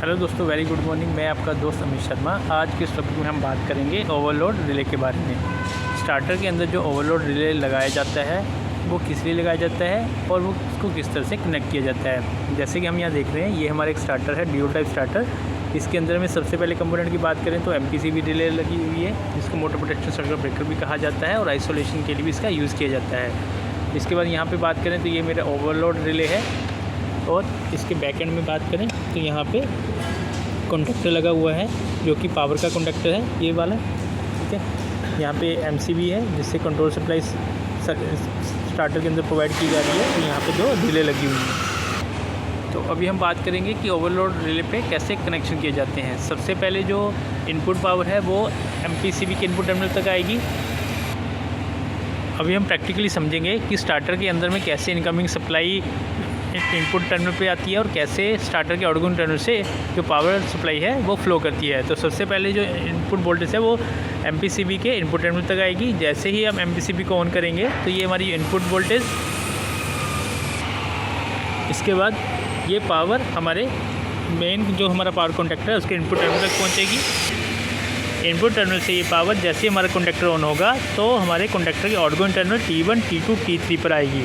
Hello दोस्तों, very good morning. मैं आपका दोस्त अमित शर्मा। आज के इस टॉपिक में हम बात करेंगे ओवरलोड रिले के बारे में। स्टार्टर के अंदर जो ओवरलोड रिले लगाया जाता है वो किस लिए लगाया जाता है और वो उसको किस तरह से कनेक्ट किया जाता है। जैसे कि हम यहाँ देख रहे हैं, ये हमारा एक स्टार्टर है, डीओ टाइप स्टार्टर। इसके अंदर में सबसे पहले कंपोनेंट की बात करें तो MPCB रिले लगी हुई है, जिसको मोटर प्रोटेक्शन सर्किट ब्रेकर भी कहा जाता है और आइसोलेशन के लिए भी इसका यूज़ किया जाता है। इसके बाद यहाँ पे बात करें तो ये मेरा ओवरलोड रिले है और इसके बैक एंड में बात करें तो यहाँ पे कंडक्टर लगा हुआ है जो कि पावर का कंडक्टर है, ये वाला, ठीक है। यहाँ पे MCB है जिससे कंट्रोल सप्लाई स्टार्टर के अंदर प्रोवाइड की जा रही है। तो यहाँ पे दो रिले लगी हुई हैं। तो अभी हम बात करेंगे कि ओवरलोड रिले पे कैसे कनेक्शन किए जाते हैं। सबसे पहले जो इनपुट पावर है वो MPCB के इनपुट टर्मिनल तक आएगी। अभी हम प्रैक्टिकली समझेंगे कि स्टार्टर के अंदर में कैसे इनकमिंग सप्लाई इनपुट टर्मिनल पे आती है और कैसे स्टार्टर के आउटगोइंग टर्मिनल से जो पावर सप्लाई है वो फ्लो करती है। तो सबसे पहले जो इनपुट वोल्टेज है वो MPCB के इनपुट टर्मिनल तक आएगी। जैसे ही हम MPCB को ऑन करेंगे तो ये हमारी इनपुट वोल्टेज, इसके बाद ये पावर हमारे मेन जो हमारा पावर कॉन्टैक्टर है उसके इनपुट टर्मिनल तक पहुँचेगी। इनपुट टर्मिनल से ये पावर जैसे ही हमारा कॉन्टैक्टर ऑन होगा तो हमारे कॉन्टैक्टर के outgoing terminal T1, T2, T3 पर आएगी।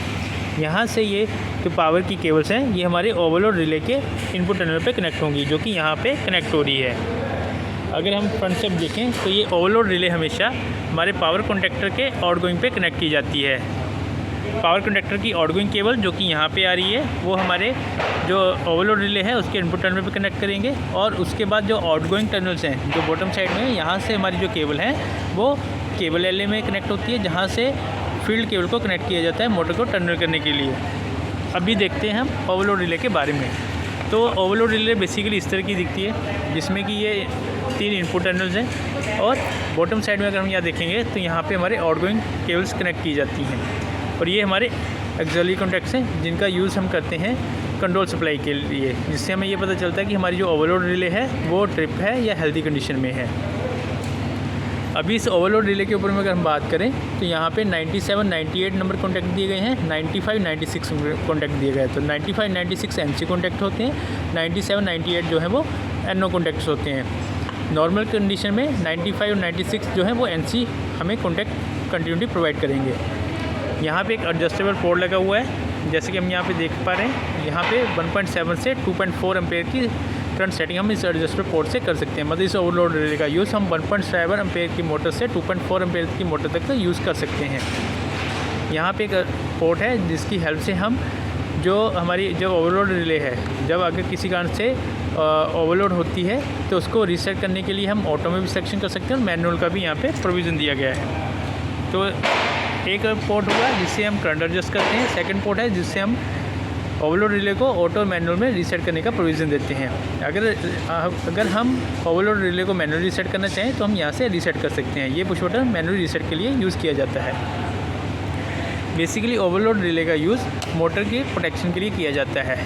यहाँ से ये जो पावर की केबल्स हैं ये हमारे ओवरलोड रिले के इनपुट टर्मिनल पे कनेक्ट होंगी, जो कि यहाँ पे कनेक्ट हो रही है। अगर हम फ्रंट से देखें तो ये ओवरलोड रिले हमेशा हमारे पावर कॉन्टैक्टर के आउटगोइंग पे कनेक्ट की जाती है। पावर कॉन्टैक्टर की आउटगोइंग केबल जो कि यहाँ पे आ रही है वो हमारे जो ओवरलोड रिले है उसके इनपुट टर्मिनल पे कनेक्ट करेंगे और उसके बाद जो आउटगोइंग टर्मिनल्स हैं जो बॉटम साइड में है, यहाँ से हमारी जो केबल है वो केबल LA में कनेक्ट होती है, जहाँ से फील्ड केबल को कनेक्ट किया जाता है मोटर को टर्मिनल करने के लिए। अभी देखते हैं हम ओवरलोड रिले के बारे में। तो ओवरलोड रिले बेसिकली इस तरह की दिखती है, जिसमें कि ये 3 इनपुट टर्मिनल्स हैं और बॉटम साइड में अगर हम यहाँ देखेंगे तो यहाँ पे हमारे आउटगोइंग केबल्स कनेक्ट की जाती हैं और ये हमारे एक्सिलरी कॉन्टैक्ट्स हैं जिनका यूज़ हम करते हैं कंट्रोल सप्लाई के लिए, जिससे हमें ये पता चलता है कि हमारी जो ओवरलोड रिले है वो ट्रिप है या हेल्दी कंडीशन में है। अभी इस ओवरलोड रिले के ऊपर में अगर हम बात करें तो यहाँ पे 97, 98 नंबर कॉन्टैक्ट दिए गए हैं, 95, 96 कॉन्टैक्ट दिए गए हैं। तो 95, 96 NC कॉन्टैक्ट होते हैं, 97, 98 जो है वो NO कॉन्टैक्ट्स होते हैं। नॉर्मल कंडीशन में 95 और 96 जो है वो NC हमें कॉन्टैक्ट कंटिन्यूटी प्रोवाइड करेंगे। यहाँ पे एक एडजस्टेबल पोर्ट लगा हुआ है, जैसे कि हम यहाँ पे देख पा रहे हैं। यहाँ पे 1.7 से 2.4 एम्पेयर की करंट सेटिंग हम इस एडजस्टेबल पोर्ट से कर सकते हैं। मतलब इस ओवरलोड रिले का यूज़ हम 1.7 एम्पेयर की मोटर से 2.4 एम्पेयर की मोटर तक का यूज़ कर सकते हैं। यहाँ पे एक पोर्ट है जिसकी हेल्प से हम जो हमारी जो ओवरलोड रिले है, जब अगर किसी कारण से ओवरलोड होती है तो उसको रीसेट करने के लिए हम ऑटो में भी सिलेक्शन कर सकते हैं और मैनुअल का भी यहाँ पे प्रोविज़न दिया गया है। तो एक पोर्ट हुआ जिससे हम करंट एडजस्ट करते हैं, सेकंड पोर्ट है जिससे हम ओवरलोड रिले को ऑटो मैनुअल में रीसेट करने का प्रोविज़न देते हैं। अगर हम ओवरलोड रिले को मैनुअल रीसेट करना चाहें तो हम यहाँ से रीसेट कर सकते हैं। ये पुश बटन मैनुअल रीसेट के लिए यूज़ किया जाता है। बेसिकली ओवरलोड रिले का यूज़ मोटर के प्रोटेक्शन के लिए किया जाता है।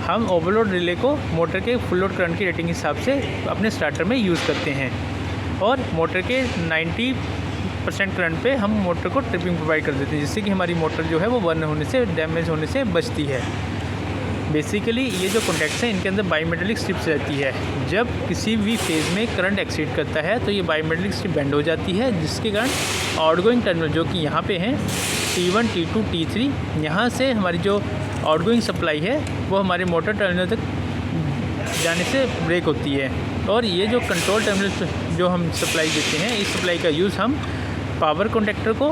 हम ओवरलोड रिले को मोटर के फुल लोड करंट की रेटिंग के हिसाब से अपने स्टार्टर में यूज़ करते हैं और मोटर के 90% करंट पे हम मोटर को ट्रिपिंग प्रोवाइड कर देते हैं, जिससे कि हमारी मोटर जो है वो बर्न होने से, डैमेज होने से बचती है। बेसिकली ये जो कॉन्टैक्ट्स हैं इनके अंदर बाईमेटेलिक स्ट्रिप्स रहती है। जब किसी भी फेज़ में करंट एक्सीड करता है तो ये बाईमेटेलिक स्ट्रिप बेंड हो जाती है, जिसके कारण आउटगोइंग टर्मिनल जो कि यहाँ पे हैं T1, T2, T3, यहाँ से हमारी जो आउटगोइंग सप्लाई है वो हमारे मोटर टर्मिनल तक जाने से ब्रेक होती है। और ये जो कंट्रोल टर्मिनल जो हम सप्लाई देते हैं, इस सप्लाई का यूज़ हम पावर कॉन्टैक्टर को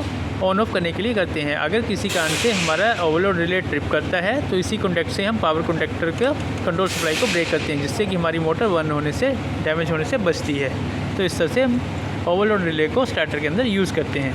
ऑन ऑफ करने के लिए करते हैं। अगर किसी कारण से हमारा ओवरलोड रिले ट्रिप करता है तो इसी कॉन्टैक्ट से हम पावर कॉन्टैक्टर का कंट्रोल सप्लाई को ब्रेक करते हैं, जिससे कि हमारी मोटर बर्न होने से, डैमेज होने से बचती है। तो इस तरह से हम ओवरलोड रिले को स्टार्टर के अंदर यूज़ करते हैं।